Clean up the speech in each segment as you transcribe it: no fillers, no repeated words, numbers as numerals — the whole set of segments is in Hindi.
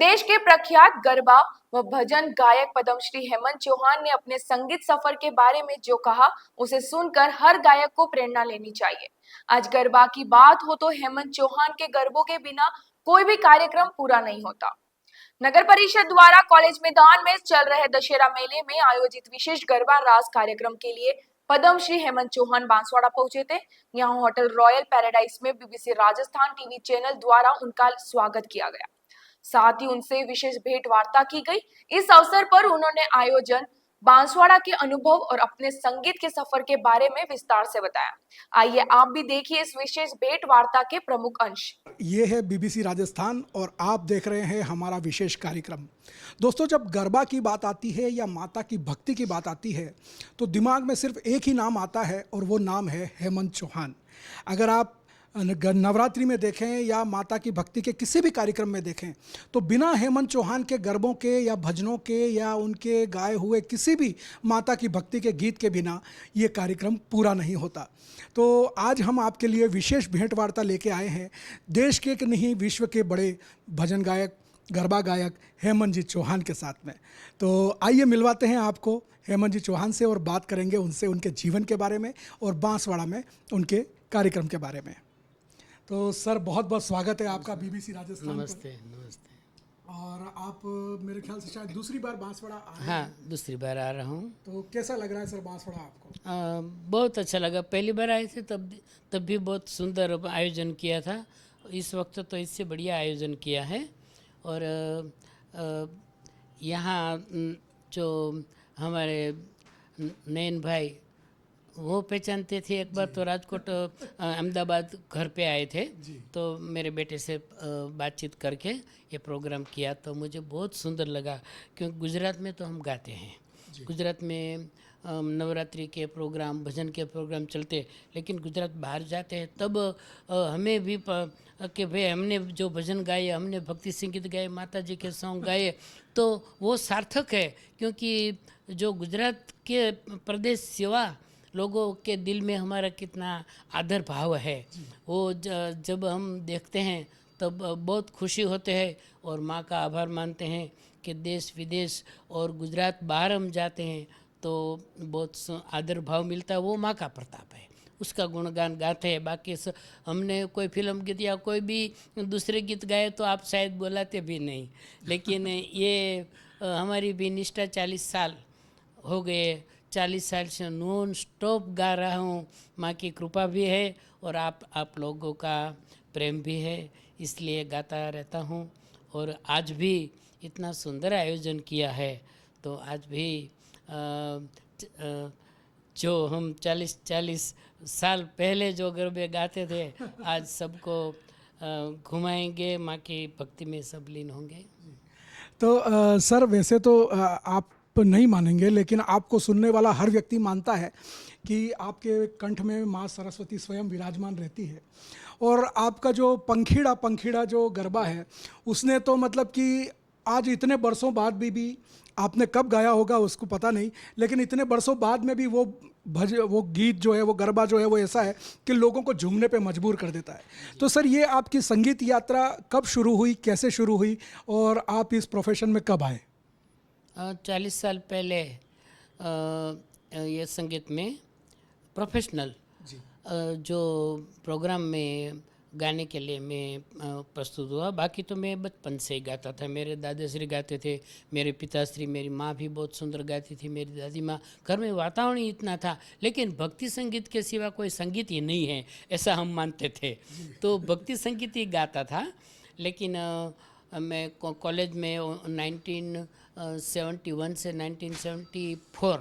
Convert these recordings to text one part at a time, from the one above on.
देश के प्रख्यात गरबा व भजन गायक पद्मश्री हेमंत चौहान ने अपने संगीत सफर के बारे में जो कहा, उसे सुनकर हर गायक को प्रेरणा लेनी चाहिए। आज गरबा की बात हो तो हेमंत चौहान के गरबों के बिना कोई भी कार्यक्रम पूरा नहीं होता। नगर परिषद द्वारा कॉलेज मैदान में चल रहे दशहरा मेले में आयोजित विशेष गरबा रास कार्यक्रम के लिए पद्मश्री हेमंत चौहान बांसवाड़ा पहुंचे थे। यहां होटल रॉयल पैराडाइज में बीबीसी राजस्थान टीवी चैनल द्वारा उनका स्वागत किया गया, साथ ही उनसे विशेष भेंट वार्ता की गई। इस अवसर पर उन्होंने आयोजन बांसवाड़ा के अनुभव और अपने संगीत के सफर के बारे में विस्तार से बताया। आइए आप भी देखिए इस विशेष भेंट वार्ता के प्रमुख अंश। ये है बीबीसी राजस्थान और आप देख रहे हैं हमारा विशेष कार्यक्रम। दोस्तों, जब गरबा की बात आती है या माता की भक्ति की बात आती है तो दिमाग में सिर्फ एक ही नाम आता है और वो नाम है हेमंत चौहान। अगर आप नवरात्रि में देखें या माता की भक्ति के किसी भी कार्यक्रम में देखें तो बिना हेमंत चौहान के गरबों के या भजनों के या उनके गाए हुए किसी भी माता की भक्ति के गीत के बिना ये कार्यक्रम पूरा नहीं होता। तो आज हम आपके लिए विशेष भेंट वार्ता लेके आए हैं देश के नहीं विश्व के बड़े भजन गायक गरबा गायक हेमंत जी चौहान के साथ में। तो आइए मिलवाते हैं आपको हेमंत जी चौहान से और बात करेंगे उनसे उनके जीवन के बारे में और बांसवाड़ा में उनके कार्यक्रम के बारे में। तो सर, बहुत बहुत स्वागत है आपका बीबीसी राजस्थान। नमस्ते नमस्ते। और आप मेरे ख्याल से शायद दूसरी बार बांसवाड़ा आ रहे हैं। हाँ, दूसरी बार आ रहा हूँ। तो कैसा लग रहा है सर बांसवाड़ा आपको? बहुत अच्छा लगा। पहली बार आए थे तब भी बहुत सुंदर आयोजन किया था। इस वक्त तो इससे बढ़िया आयोजन किया है। और यहाँ जो हमारे नयन भाई वो पहचानते थे। एक बार तो राजकोट अहमदाबाद घर पे आए थे तो मेरे बेटे से बातचीत करके ये प्रोग्राम किया तो मुझे बहुत सुंदर लगा, क्योंकि गुजरात में तो हम गाते हैं। गुजरात में नवरात्रि के प्रोग्राम भजन के प्रोग्राम चलते, लेकिन गुजरात बाहर जाते हैं तब हमें भी कि भाई हमने जो भजन गाए, हमने भक्ति संगीत गाए, माता जी के सॉन्ग गाए, तो वो सार्थक है। क्योंकि जो गुजरात के प्रदेश सेवा लोगों के दिल में हमारा कितना आदर भाव है, वो जब हम देखते हैं तब बहुत खुशी होते हैं और माँ का आभार मानते हैं कि देश विदेश और गुजरात बाहर हम जाते हैं तो बहुत आदर भाव मिलता है। वो माँ का प्रताप है, उसका गुणगान गाते हैं। बाकी हमने कोई फिल्म गीत या कोई भी दूसरे गीत गाए तो आप शायद बोलाते भी नहीं, लेकिन ये हमारी भी निष्ठा 40 साल हो गए। 40 साल से नॉन स्टॉप गा रहा हूँ। माँ की कृपा भी है और आप लोगों का प्रेम भी है, इसलिए गाता रहता हूँ। और आज भी इतना सुंदर आयोजन किया है तो आज भी जो हम 40 साल पहले जो गरबे गाते थे आज सबको घुमाएंगे, माँ की भक्ति में सब लीन होंगे। तो सर, वैसे तो आप नहीं मानेंगे लेकिन आपको सुनने वाला हर व्यक्ति मानता है कि आपके कंठ में माँ सरस्वती स्वयं विराजमान रहती है। और आपका जो पंखीड़ा पंखीड़ा जो गरबा है उसने तो मतलब कि आज इतने बरसों बाद भी आपने कब गाया होगा उसको पता नहीं, लेकिन इतने बरसों बाद में भी वो गीत जो है वो गरबा जो है वो ऐसा है कि लोगों को झूमने पे मजबूर कर देता है। तो सर, ये आपकी संगीत यात्रा कब शुरू हुई, कैसे शुरू हुई और आप इस प्रोफेशन में कब आए? 40 साल पहले ये संगीत में प्रोफेशनल जो प्रोग्राम में गाने के लिए मैं प्रस्तुत हुआ। बाकी तो मैं बचपन से ही गाता था। मेरे दादाश्री गाते थे, मेरे पिताश्री, मेरी माँ भी बहुत सुंदर गाती थी, मेरी दादी माँ। घर में वातावरण ही इतना था, लेकिन भक्ति संगीत के सिवा कोई संगीत ही नहीं है ऐसा हम मानते थे। तो भक्ति संगीत ही गाता था। लेकिन मैं कॉलेज में 1971 से 1974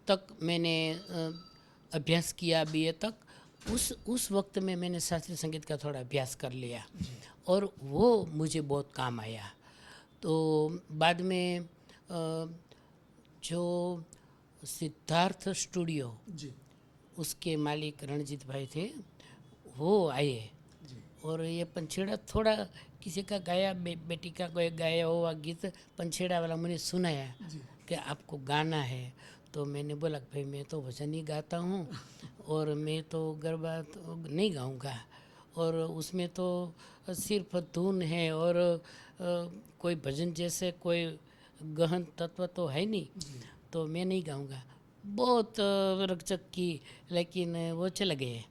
तक मैंने अभ्यास किया, बीए तक। उस वक्त में मैंने शास्त्रीय संगीत का थोड़ा अभ्यास कर लिया और वो मुझे बहुत काम आया। तो बाद में जो सिद्धार्थ स्टूडियो उसके मालिक रणजीत भाई थे, वो आए और ये पंछेड़ा थोड़ा किसी का गाया, बेटी का कोई गाया हुआ गीत पंछेड़ा वाला मैंने सुनाया कि आपको गाना है। तो मैंने बोला भाई मैं तो भजन ही गाता हूँ और मैं तो गरबा तो नहीं गाऊँगा। और उसमें तो सिर्फ धुन है और कोई भजन जैसे कोई गहन तत्व तो है नहीं, तो मैं नहीं गाऊंगा। बहुत रकचक की, लेकिन वो चले गए।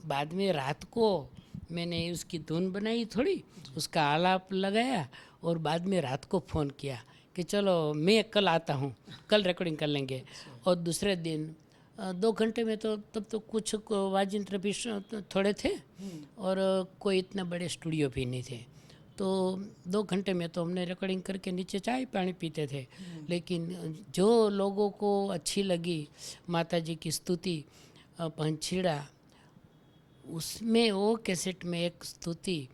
बाद में रात को मैंने उसकी धुन बनाई थोड़ी, उसका आलाप लगाया और बाद में रात को फ़ोन किया कि चलो मैं कल आता हूँ, कल रिकॉर्डिंग कर लेंगे। और दूसरे दिन 2 घंटे में तो तब तो कुछ वाजिंत्र भी थोड़े थे और कोई इतना बड़े स्टूडियो भी नहीं थे, तो 2 घंटे में तो हमने रिकॉर्डिंग करके नीचे चाय पानी पीते थे। लेकिन जो लोगों को अच्छी लगी माता जी की स्तुति पंछीड़ा, उसमें वो कैसेट में एक स्तुति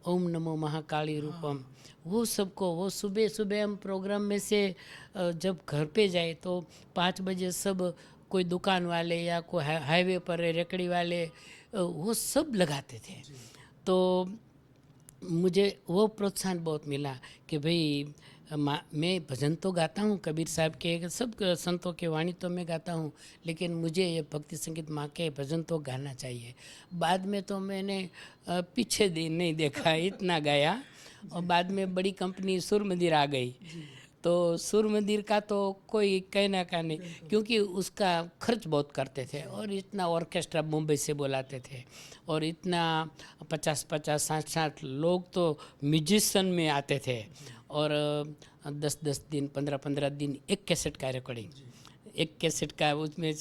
ओम नमो महाकाली रूपम, वो सबको, वो सुबह सुबह हम प्रोग्राम में से जब घर पे जाए तो 5 बजे सब कोई दुकान वाले या कोई हाईवे पर रेकड़ी वाले वो सब लगाते थे। तो मुझे वो प्रोत्साहन बहुत मिला कि भाई मैं भजन तो गाता हूँ, कबीर साहब के सब संतों के वाणी तो मैं गाता हूँ, लेकिन मुझे ये भक्ति संगीत माँ के भजन तो गाना चाहिए। बाद में तो मैंने पीछे दिन नहीं देखा, इतना गाया। और बाद में बड़ी कंपनी सुर मंदिर आ गई, तो सुर मंदिर का तो कोई कहना का नहीं, क्योंकि उसका खर्च बहुत करते थे और इतना ऑर्केस्ट्रा मुंबई से बुलाते थे और इतना 50-50, 60-60 लोग तो म्यूजिशियन में आते थे और 10-10 दिन, 15-15 दिन एक कैसेट का रिकॉर्डिंग, एक कैसेट का उसमें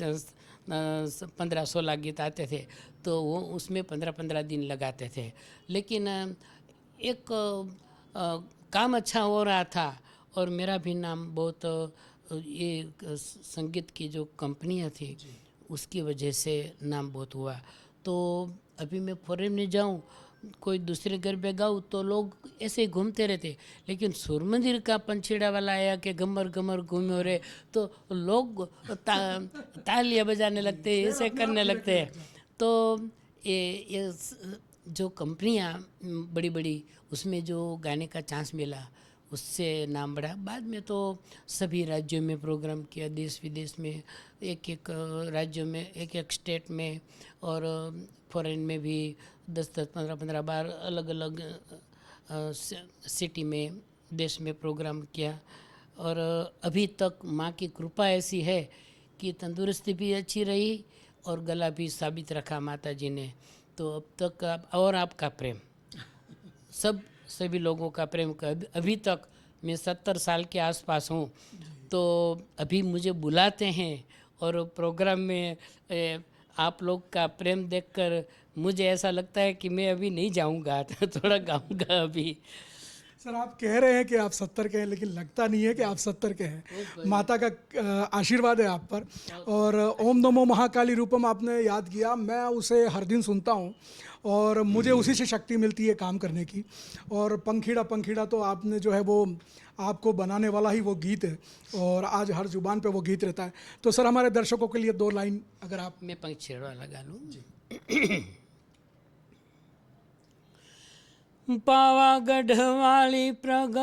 15-16 गीत आते थे, तो वो उसमें 15-15 दिन लगाते थे। लेकिन एक काम अच्छा हो रहा था और मेरा भी नाम बहुत ये संगीत की जो कंपनियां थी उसकी वजह से नाम बहुत हुआ। तो अभी मैं फॉरेन में जाऊं, कोई दूसरे घर पे गाऊँ तो लोग ऐसे ही घूमते रहते, लेकिन सुर मंदिर का पंछीड़ा वाला आया कि घमर घमर घूमे रहे तो लोग तालियां बजाने लगते, ऐसे करने लगते हैं। तो ये जो कंपनियां बड़ी बड़ी, उसमें जो गाने का चांस मिला उससे नाम बढ़ा। बाद में तो सभी राज्यों में प्रोग्राम किया, देश विदेश में, एक एक राज्यों में, एक एक स्टेट में और फॉरेन में भी 10-10, 15-15 बार अलग अलग सिटी में, देश में प्रोग्राम किया। और अभी तक माँ की कृपा ऐसी है कि तंदुरुस्ती भी अच्छी रही और गला भी साबित रखा माता जी ने। तो अब तक और आपका प्रेम, सभी लोगों का प्रेम का अभी तक, मैं 70 साल के आसपास हूँ, तो अभी मुझे बुलाते हैं और प्रोग्राम में आप लोग का प्रेम देखकर मुझे ऐसा लगता है कि मैं अभी नहीं जाऊँगा, तो थोड़ा गाऊँगा अभी। सर, आप कह रहे हैं कि आप 70 के हैं, लेकिन लगता नहीं है कि आप 70 के हैं। माता का आशीर्वाद है आप पर। और ओम नमो महाकाली रूपम आपने याद किया, मैं उसे हर दिन सुनता हूँ और मुझे उसी से शक्ति मिलती है काम करने की। और पंखीड़ा पंखीड़ा तो आपने जो है वो आपको बनाने वाला ही वो गीत है और आज हर जुबान पे वो गीत रहता है। तो सर, हमारे दर्शकों के लिए 2 लाइन अगर आप। मैं पंखीड़ा लगा लूँ। पावागढ़ वाली प्रगट,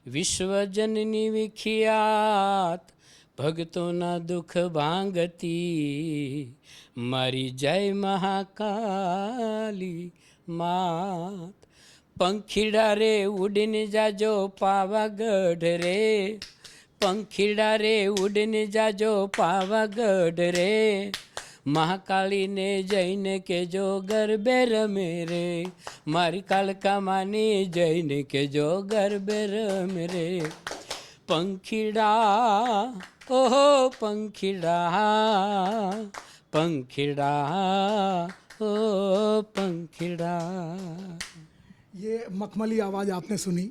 विश्व जननी विख्यात, भक्तों ना दुख भांगती, मारी जय महाकाली मात। पंखीड़ा रे उड़ने जाजो पावागढ़ रे, पंखीड़ा रे उड़ने जाजो पावागढ़ रे, महाकाली ने जैन के जो गरबे रमेरे, मारी कालका मानी जैन के जो गरबे रमेरे। पंखीड़ा ओहो पंखीड़ा, पंखीड़ा ओ पंखीड़ा। ये मखमली आवाज़ आपने सुनी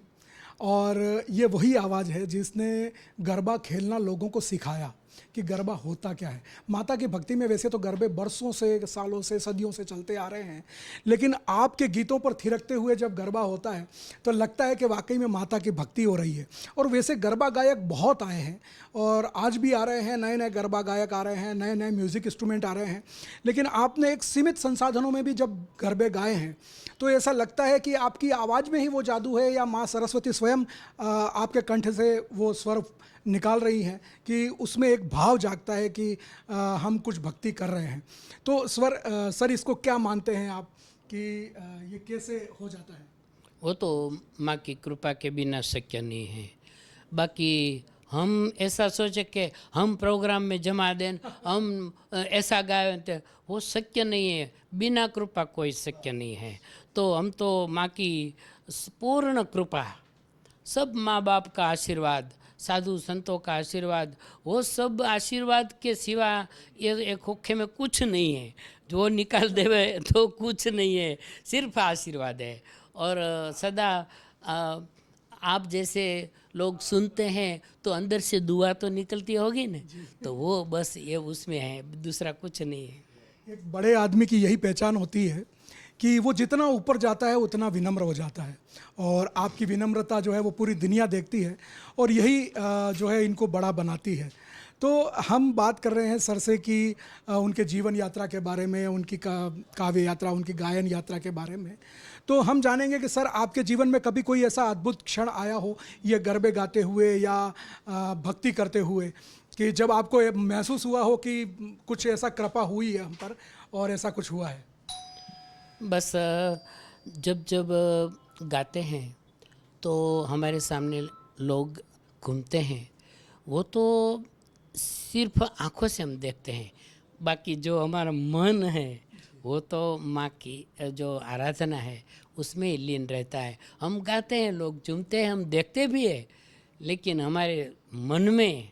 और ये वही आवाज़ है जिसने गरबा खेलना लोगों को सिखाया कि गरबा होता क्या है। माता की भक्ति में वैसे तो गरबे बरसों से, सालों से, सदियों से चलते आ रहे हैं, लेकिन आपके गीतों पर थिरकते हुए जब गरबा होता है तो लगता है कि वाकई में माता की भक्ति हो रही है। और वैसे गरबा गायक बहुत आए हैं और आज भी आ रहे हैं, नए नए गरबा गायक आ रहे हैं, नए नए म्यूज़िक इंस्ट्रूमेंट आ रहे हैं, लेकिन आपने एक सीमित संसाधनों में भी जब गरबे गाए हैं तो ऐसा लगता है कि आपकी आवाज़ में ही वो जादू है या माँ सरस्वती स्वयं आपके कंठ से वो स्वर निकाल रही हैं कि उसमें एक भाव जागता है कि हम कुछ भक्ति कर रहे हैं। तो सर इसको क्या मानते हैं आप कि ये कैसे हो जाता है? वो तो माँ की कृपा के बिना शक्य नहीं है। बाकी हम ऐसा सोचे कि हम प्रोग्राम में जमा दें, हम ऐसा गाएं, तो वो शक्य नहीं है। बिना कृपा कोई शक्य नहीं है। तो हम तो माँ की पूर्ण कृपा, सब माँ बाप का आशीर्वाद, साधु संतों का आशीर्वाद, वो सब आशीर्वाद के सिवा ये एक होखे में कुछ नहीं है। जो निकाल देवे तो कुछ नहीं है, सिर्फ आशीर्वाद है। और सदा आप जैसे लोग सुनते हैं तो अंदर से दुआ तो निकलती होगी ना, तो वो बस ये उसमें है, दूसरा कुछ नहीं है। एक बड़े आदमी की यही पहचान होती है कि वो जितना ऊपर जाता है उतना विनम्र हो जाता है, और आपकी विनम्रता जो है वो पूरी दुनिया देखती है, और यही जो है इनको बड़ा बनाती है। तो हम बात कर रहे हैं सर से कि उनके जीवन यात्रा के बारे में, उनकी काव्य यात्रा, उनकी गायन यात्रा के बारे में। तो हम जानेंगे कि सर आपके जीवन में कभी कोई ऐसा अद्भुत क्षण आया हो, ये गरबे गाते हुए या भक्ति करते हुए, कि जब आपको ये महसूस हुआ हो कि कुछ ऐसा कृपा हुई है हम पर और ऐसा कुछ हुआ है? बस जब जब गाते हैं तो हमारे सामने लोग घूमते हैं, वो तो सिर्फ आँखों से हम देखते हैं। बाकी जो हमारा मन है वो तो माँ की जो आराधना है उसमें ही लीन रहता है। हम गाते हैं, लोग झूमते हैं, हम देखते भी हैं, लेकिन हमारे मन में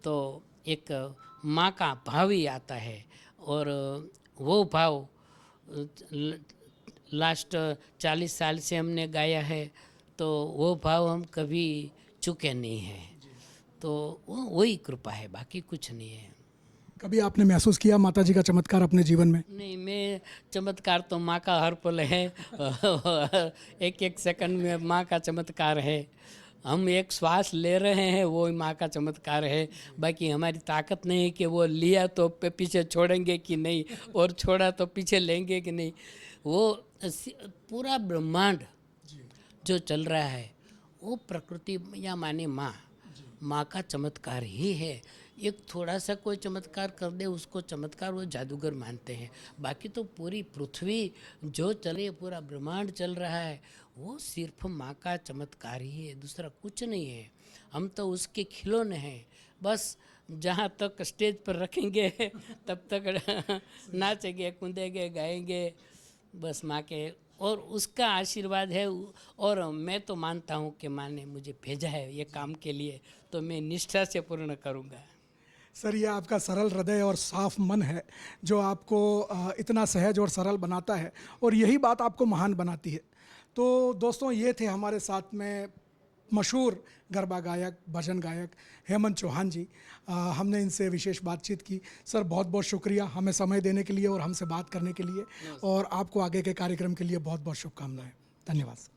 तो एक माँ का भाव ही आता है। और वो भाव लास्ट 40 साल से हमने गाया है, तो वो भाव हम कभी चुके नहीं हैं। तो वो वही कृपा है, बाकी कुछ नहीं है। कभी आपने महसूस किया माता जी का चमत्कार अपने जीवन में? नहीं, मैं चमत्कार तो माँ का हर पल है। एक एक सेकंड में माँ का चमत्कार है। हम एक श्वास ले रहे हैं वो माँ का चमत्कार है। बाकी हमारी ताकत नहीं है कि वो लिया तो पीछे छोड़ेंगे कि नहीं, और छोड़ा तो पीछे लेंगे कि नहीं। वो पूरा ब्रह्मांड जो चल रहा है वो प्रकृति या माने माँ का चमत्कार ही है। एक थोड़ा सा कोई चमत्कार कर दे उसको चमत्कार वो जादूगर मानते हैं। बाकी तो पूरी पृथ्वी जो चले, पूरा ब्रह्मांड चल रहा है, वो सिर्फ माँ का चमत्कार ही है, दूसरा कुछ नहीं है। हम तो उसके खिलौने हैं। बस जहाँ तक स्टेज पर रखेंगे तब तक नाचेंगे, कूदेंगे, गाएंगे, बस माँ के, और उसका आशीर्वाद है। और मैं तो मानता हूँ कि माँ ने मुझे भेजा है ये काम के लिए, तो मैं निष्ठा से पूर्ण करूँगा। सर ये आपका सरल हृदय और साफ मन है जो आपको इतना सहज और सरल बनाता है, और यही बात आपको महान बनाती है। तो दोस्तों, ये थे हमारे साथ में मशहूर गरबा गायक, भजन गायक हेमंत चौहान जी। हमने इनसे विशेष बातचीत की। सर बहुत बहुत शुक्रिया हमें समय देने के लिए और हमसे बात करने के लिए, और आपको आगे के कार्यक्रम के लिए बहुत बहुत शुभकामनाएं। धन्यवाद।